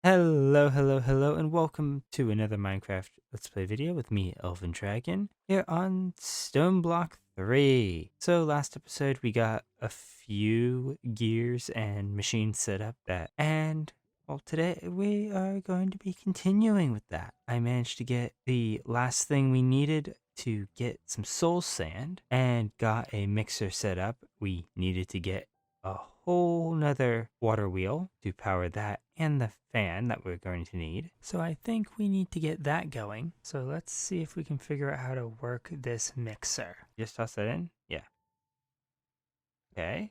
Hello, and welcome to another Minecraft Let's Play video with me, Elven Dragon, here on Stoneblock 3. So last episode we got a few gears and machines set up well, today we are going to be continuing with that. I managed to get the last thing we needed to get some soul sand and got a mixer set up. We needed to get a whole nother water wheel to power that and the fan that we're going to need. So I think we need to get that going. So let's see if we can figure out how to work this mixer. Just toss that in? Yeah. Okay.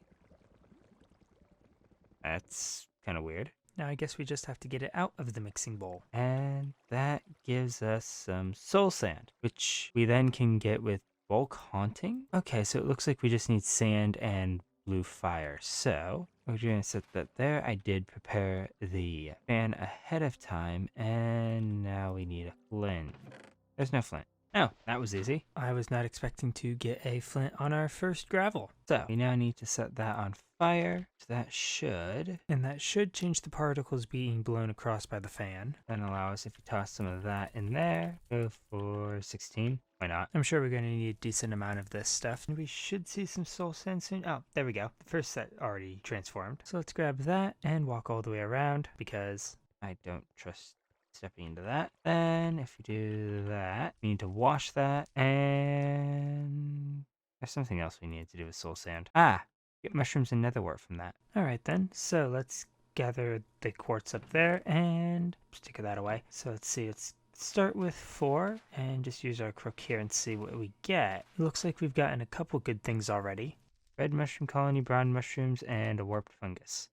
That's kind of weird. Now I guess we just have to get it out of the mixing bowl. And that gives us some soul sand, which we then can get with bulk haunting. Okay, so it looks like we just need sand and blue fire. So we're going to set that there. I did prepare the fan ahead of time, and now we need a flint. There's no flint. Oh, that was easy. I was not expecting to get a flint on our first gravel. So we now need to set that on fire. So that should change the particles being blown across by the fan. And allow us, if we toss some of that in there, go for 16. Why not? I'm sure we're going to need a decent amount of this stuff. And we should see some soul sand soon. Oh, there we go. The first set already transformed. So let's grab that and walk all the way around because I don't trust stepping into that. Then if we do that, we need to wash that, and there's something else we need to do with soul sand. Get mushrooms and netherwort from that. All right then, so let's gather the quartz up there and stick that away. So let's see, let's start with 4 and just use our crook here and see what we get. It looks like we've gotten a couple good things already. Red mushroom colony, brown mushrooms, and a warped fungus.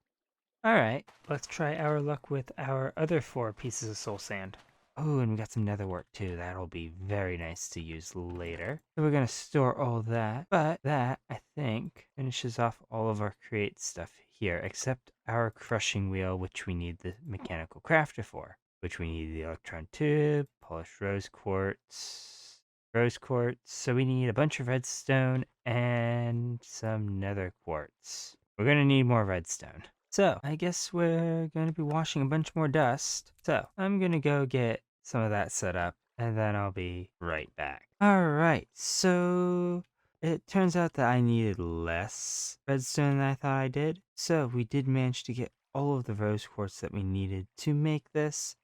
Alright, let's try our luck with our other 4 pieces of soul sand. Oh, and we got some netherwort too. That'll be very nice to use later. So we're going to store all that. But that, I think, finishes off all of our create stuff here, except our crushing wheel, which we need the mechanical crafter for. Which we need the electron tube, polished rose quartz. So we need a bunch of redstone and some nether quartz. We're going to need more redstone. So, I guess we're going to be washing a bunch more dust. So, I'm going to go get some of that set up, and then I'll be right back. Alright, so it turns out that I needed less redstone than I thought I did. So, we did manage to get all of the rose quartz that we needed to make this.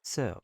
So,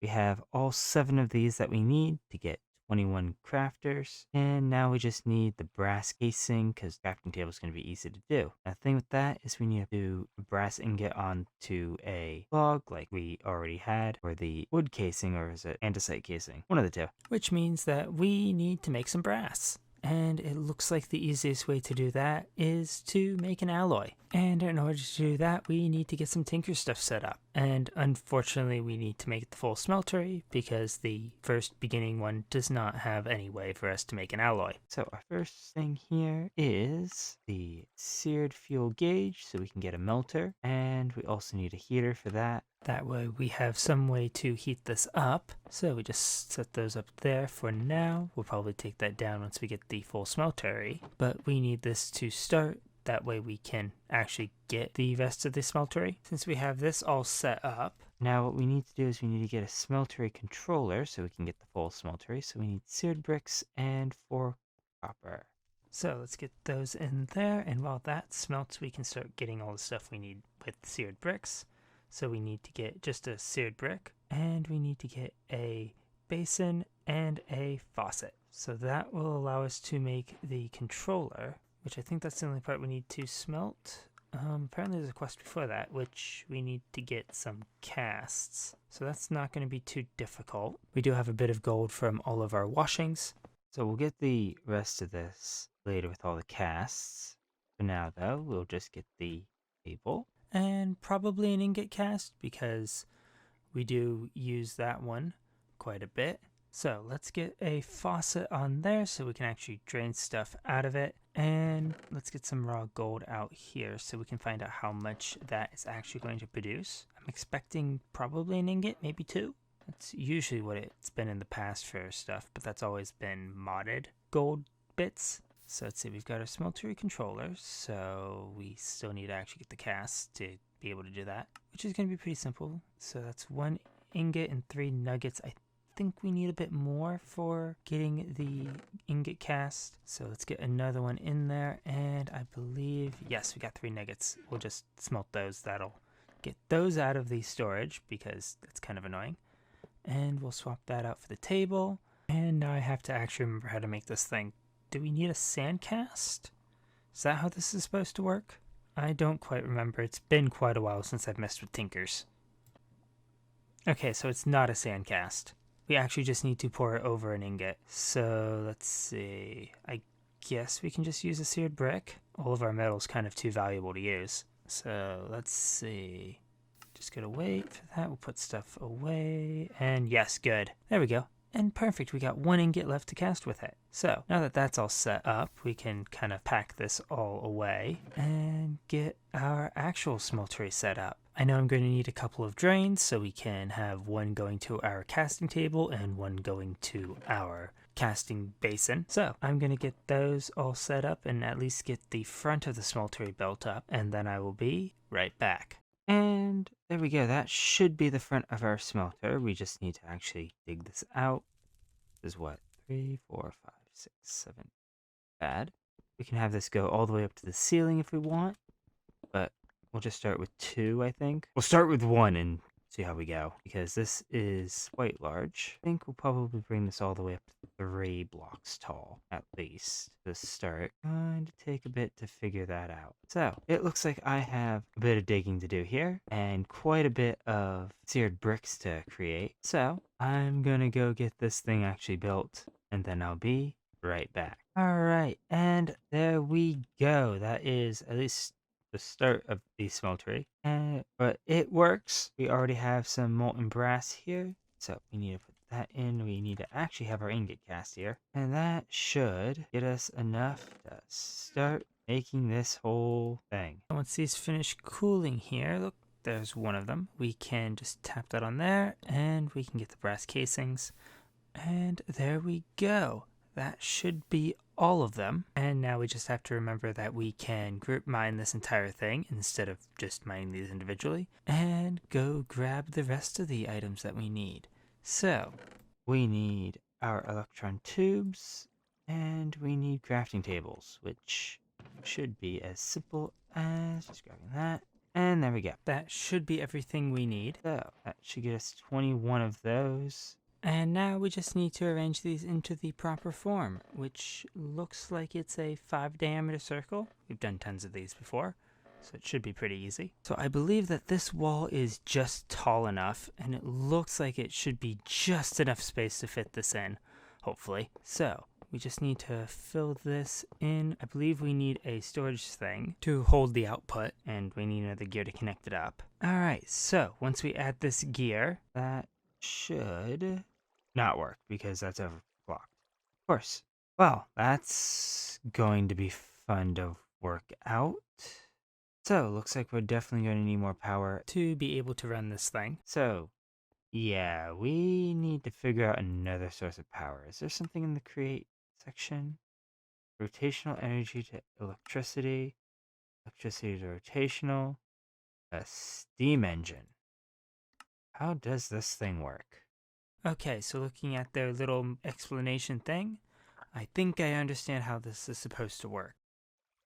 we have all 7 of these that we need to get 21 crafters, and now we just need the brass casing because crafting table is going to be easy to do. Now, the thing with that is we need to do a brass ingot onto a log like we already had, or the wood casing, or is it andesite casing? One of the two. Which means that we need to make some brass. And it looks like the easiest way to do that is to make an alloy. And in order to do that, we need to get some tinker stuff set up. And unfortunately, we need to make the full smeltery because the first beginning one does not have any way for us to make an alloy. So our first thing here is the seared fuel gauge so we can get a melter. And we also need a heater for that. That way we have some way to heat this up. So we just set those up there for now. We'll probably take that down once we get the full smeltery. But we need this to start. That way we can actually get the rest of the smeltery. Since we have this all set up, now what we need to do is we need to get a smeltery controller so we can get the full smeltery. So we need seared bricks and 4 copper. So let's get those in there, and while that smelts, we can start getting all the stuff we need with seared bricks. So we need to get just a seared brick, and we need to get a basin and a faucet. So that will allow us to make the controller, which I think that's the only part we need to smelt. Apparently there's a quest before that, which we need to get some casts. So that's not going to be too difficult. We do have a bit of gold from all of our washings. So we'll get the rest of this later with all the casts. For now, though, we'll just get the table. And probably an ingot cast because we do use that one quite a bit. So let's get a faucet on there so we can actually drain stuff out of it. And let's get some raw gold out here so we can find out how much that is actually going to produce. I'm expecting probably an ingot, maybe 2. That's usually what it's been in the past for stuff, but that's always been modded gold bits. So let's see, we've got our smeltery controller, so we still need to actually get the cast to be able to do that, which is going to be pretty simple. So that's 1 ingot and 3 nuggets. I think we need a bit more for getting the ingot cast. So let's get another one in there. And I believe, yes, we got 3 nuggets. We'll just smelt those. That'll get those out of the storage because that's kind of annoying. And we'll swap that out for the table. And now I have to actually remember how to make this thing. Do we need a sand cast? Is that how this is supposed to work? I don't quite remember. It's been quite a while since I've messed with tinkers. Okay, so it's not a sand cast. We actually just need to pour it over an ingot. So let's see. I guess we can just use a seared brick. All of our metal's kind of too valuable to use. So let's see. Just gotta wait for that. We'll put stuff away. And yes, good. There we go. And perfect, we got 1 ingot left to cast with it. So now that that's all set up, we can kind of pack this all away and get our actual smeltery set up. I know I'm going to need a couple of drains, so we can have 1 going to our casting table and 1 going to our casting basin. So I'm going to get those all set up and at least get the front of the smeltery built up, and then I will be right back. And there we go. That should be the front of our smelter. We just need to actually dig this out. This is what? 3, 4, 5, 6, 7. Bad. We can have this go all the way up to the ceiling if we want. But we'll just start with 2, I think. We'll start with 1 and see how we go. Because this is quite large. I think we'll probably bring this all the way up to 3 blocks tall, at least, to start. Going to take a bit to figure that out. So, it looks like I have a bit of digging to do here, and quite a bit of seared bricks to create. So, I'm gonna go get this thing actually built, and then I'll be right back. Alright, and there we go. That is at least the start of the smeltery. But it works. We already have some molten brass here. So we need to put that in. We need to actually have our ingot cast here. And that should get us enough to start making this whole thing. Once these finish cooling here, look, there's one of them. We can just tap that on there and we can get the brass casings. And there we go. That should be all of them. And now we just have to remember that we can group mine this entire thing instead of just mining these individually and go grab the rest of the items that we need. So we need our electron tubes and we need crafting tables, which should be as simple as just grabbing that. And there we go. That should be everything we need. So that should get us 21 of those. And now we just need to arrange these into the proper form, which looks like it's a 5 diameter circle. We've done tons of these before, so it should be pretty easy. So I believe that this wall is just tall enough, and it looks like it should be just enough space to fit this in, hopefully. So we just need to fill this in. I believe we need a storage thing to hold the output, and we need another gear to connect it up. Alright, so once we add this gear, that should not work because that's overclocked. Of course. Well, that's going to be fun to work out. So, looks like we're definitely going to need more power to be able to run this thing. So, yeah, we need to figure out another source of power. Is there something in the create section? Rotational energy to electricity. Electricity to rotational. A steam engine. How does this thing work? Okay, so looking at their little explanation thing, I think I understand how this is supposed to work.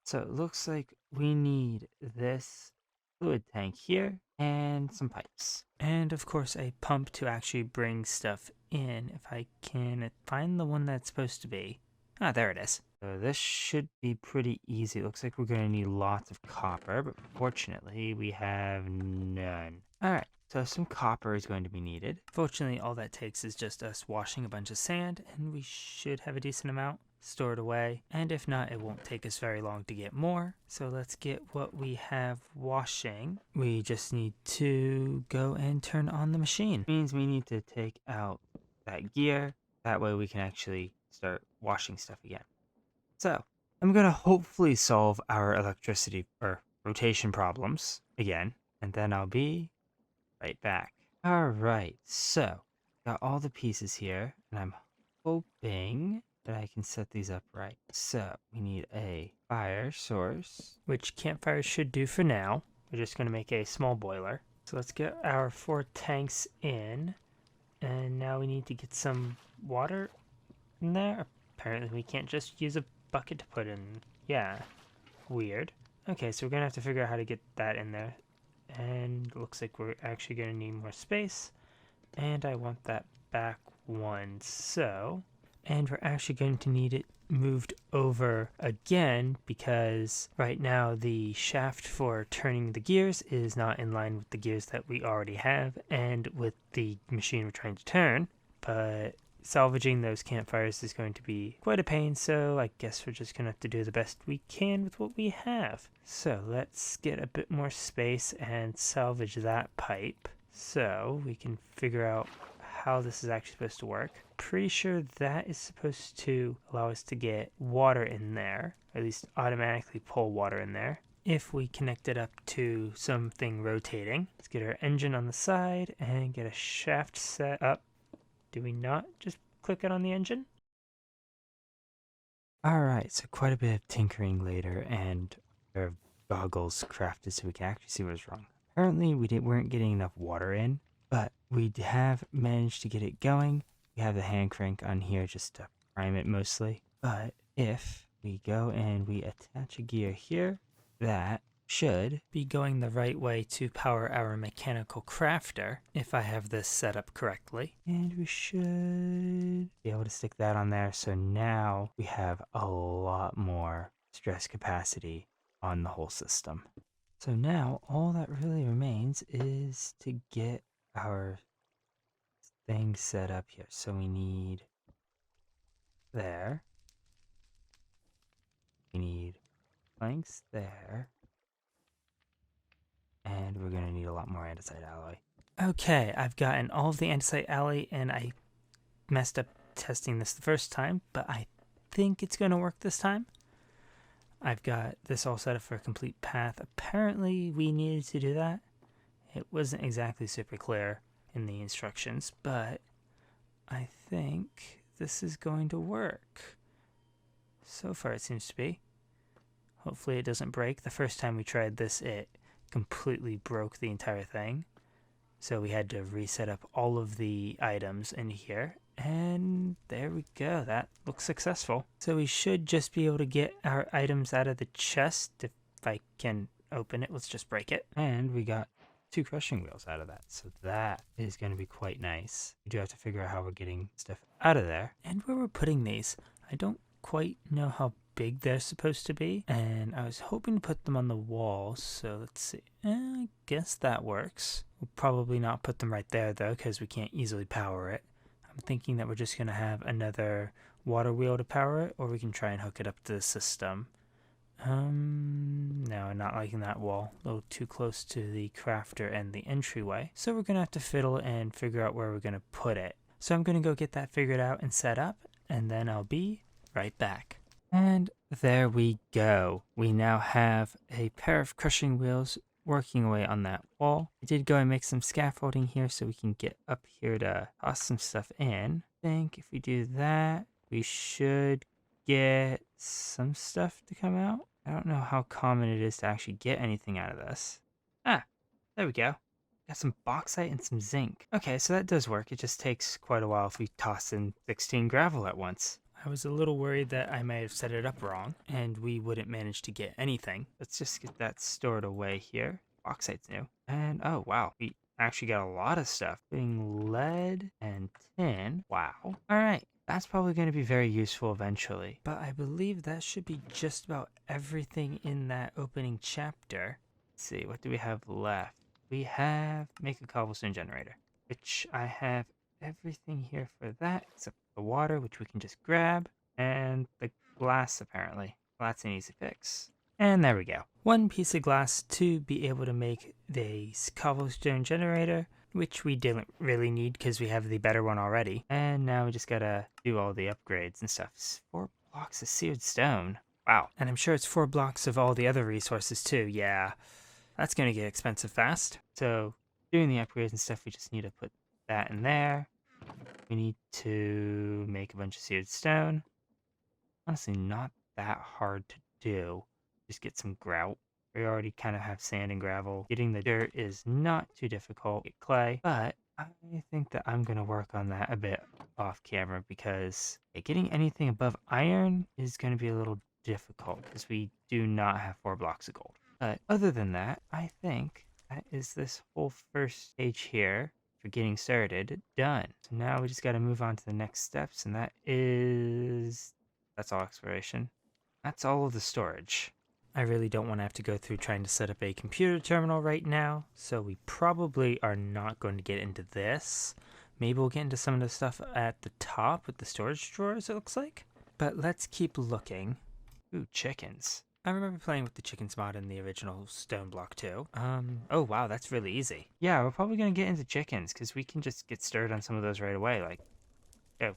So it looks like we need this fluid tank here and some pipes. And of course a pump to actually bring stuff in, if I can find the one that's supposed to be. Ah, there it is. So this should be pretty easy. It looks like we're going to need lots of copper, but fortunately we have none. Alright. So some copper is going to be needed. Fortunately, all that takes is just us washing a bunch of sand, and we should have a decent amount stored away. And if not, it won't take us very long to get more. So let's get what we have washing. We just need to go and turn on the machine. It means we need to take out that gear. That way we can actually start washing stuff again. So I'm going to hopefully solve our electricity or rotation problems again, and then I'll be right back. Alright, so got all the pieces here, and I'm hoping that I can set these up right. So we need a fire source, which campfire should do for now. we're just going to make a small boiler. So let's get our 4 tanks in. And now we need to get some water in there. Apparently we can't just use a bucket to put in. Yeah, weird. Okay, so we're going to have to figure out how to get that in there. And it looks like we're actually going to need more space. And I want that back one, so... And we're actually going to need it moved over again because right now the shaft for turning the gears is not in line with the gears that we already have and with the machine we're trying to turn. But salvaging those campfires is going to be quite a pain, so I guess we're just going to have to do the best we can with what we have. So let's get a bit more space and salvage that pipe so we can figure out how this is actually supposed to work. Pretty sure that is supposed to allow us to get water in there, or at least automatically pull water in there if we connect it up to something rotating. Let's get our engine on the side and get a shaft set up. Do we not just click it on the engine? Alright, so quite a bit of tinkering later and our goggles crafted so we can actually see what's wrong. Apparently we weren't getting enough water in, but we have managed to get it going. We have the hand crank on here just to prime it mostly. But if we go and we attach a gear here, that should be going the right way to power our mechanical crafter, if I have this set up correctly. And we should be able to stick that on there. So now we have a lot more stress capacity on the whole system. So now all that really remains is to get our thing set up here. So we need there. We need planks there. And we're going to need a lot more andesite alloy. Okay, I've gotten all of the andesite alloy and I messed up testing this the first time, but I think it's going to work this time. I've got this all set up for a complete path. Apparently we needed to do that. It wasn't exactly super clear in the instructions, but I think this is going to work. So far it seems to be. Hopefully it doesn't break. The first time we tried this, it completely broke the entire thing. So we had to reset up all of the items in here. And there we go. That looks successful. So we should just be able to get our items out of the chest. If I can open it, let's just break it. And we got 2 crushing wheels out of that. So that is going to be quite nice. We do have to figure out how we're getting stuff out of there. And where we're putting these. I don't quite know how big they're supposed to be. And I was hoping to put them on the wall. So let's see. I guess that works. We'll probably not put them right there though, because we can't easily power it. I'm thinking that we're just going to have another water wheel to power it, or we can try and hook it up to the system. No, I'm not liking that wall. A little too close to the crafter and the entryway. So we're going to have to fiddle and figure out where we're going to put it. So I'm going to go get that figured out and set up, and then I'll be right back. And there we go. We now have a pair of crushing wheels working away on that wall. I did go and make some scaffolding here so we can get up here to toss some stuff in. I think if we do that, we should get some stuff to come out. I don't know how common it is to actually get anything out of this. Ah, there we go. Got some bauxite and some zinc. Okay, so that does work. It just takes quite a while if we toss in 16 gravel at once. I was a little worried that I might have set it up wrong and we wouldn't manage to get anything. Let's just get that stored away here. Bauxite's new. And oh wow, we actually got a lot of stuff. Putting lead and tin. Wow. All right. That's probably going to be very useful eventually. But I believe that should be just about everything in that opening chapter. Let's see, what do we have left? We have make a cobblestone generator, which I have everything here for that except the water, which we can just grab, and the glass apparently. Well, that's an easy fix. And there we go. 1 piece of glass to be able to make the cobblestone generator, which we didn't really need because we have the better one already. And now we just gotta do all the upgrades and stuff. 4 blocks of seared stone. Wow. And I'm sure it's 4 blocks of all the other resources too. Yeah, that's gonna get expensive fast. So doing the upgrades and stuff, we just need to put that in there. We need to make a bunch of seared stone. Honestly, not that hard to do. Just get some grout. We already kind of have sand and gravel. Getting the dirt is not too difficult. Get clay, but I think that I'm going to work on that a bit off camera because getting anything above iron is going to be a little difficult because we do not have 4 blocks of gold. But other than that, I think that is this whole first stage here for getting started done. So now we just got to move on to the next steps, and that's all exploration. That's all of the storage. I really don't want to have to go through trying to set up a computer terminal right now, so we probably are not going to get into this. Maybe we'll get into some of the stuff at the top with the storage drawers, it looks like. But let's keep looking. Ooh, chickens. I remember playing with the chickens mod in the original Stoneblock too. Oh wow, that's really easy. Yeah, we're probably going to get into chickens, because we can just get started on some of those right away. Like, oh,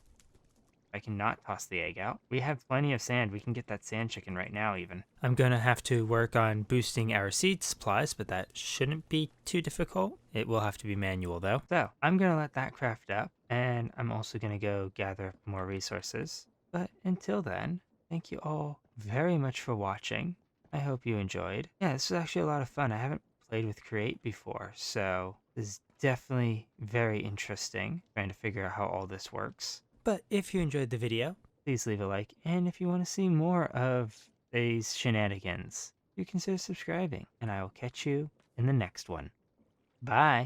I cannot toss the egg out. We have plenty of sand. We can get that sand chicken right now even. I'm going to have to work on boosting our seed supplies, but that shouldn't be too difficult. It will have to be manual though. So I'm going to let that craft up, and I'm also going to go gather up more resources. But until then, thank you all very much for watching. I hope you enjoyed. Yeah, this was actually a lot of fun. I haven't played with Create before, so this is definitely very interesting, trying to figure out how all this works. But if you enjoyed the video, please leave a like, and if you want to see more of these shenanigans, do consider subscribing, and I will catch you in the next one. Bye!